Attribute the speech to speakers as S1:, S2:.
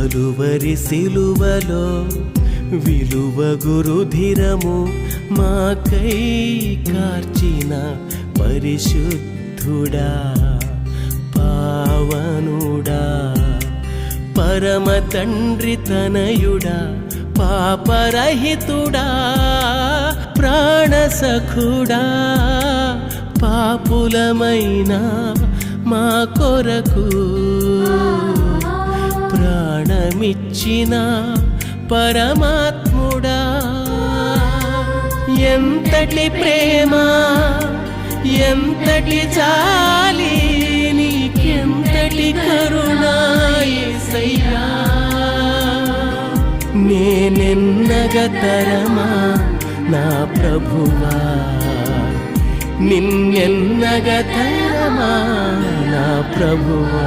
S1: కలువరి సిలువలో విలువ గురుధిరము మాకై కార్చిన పరిశుద్ధుడా పావనుడా పరమ తండ్రి తనయుడా పాపరహితుడా ప్రాణసఖుడా పాపులమైన మా కొరకు ప్రాణమిచ్చిన పరమాత్ముడా ఎంతటి ప్రేమ ఎంతటి జాలి నీకెంతటి కరుణ యేసయ్యా నేనెన్నగతరమా నా ప్రభువా నిన్నెన్నగతరమా నా ప్రభువా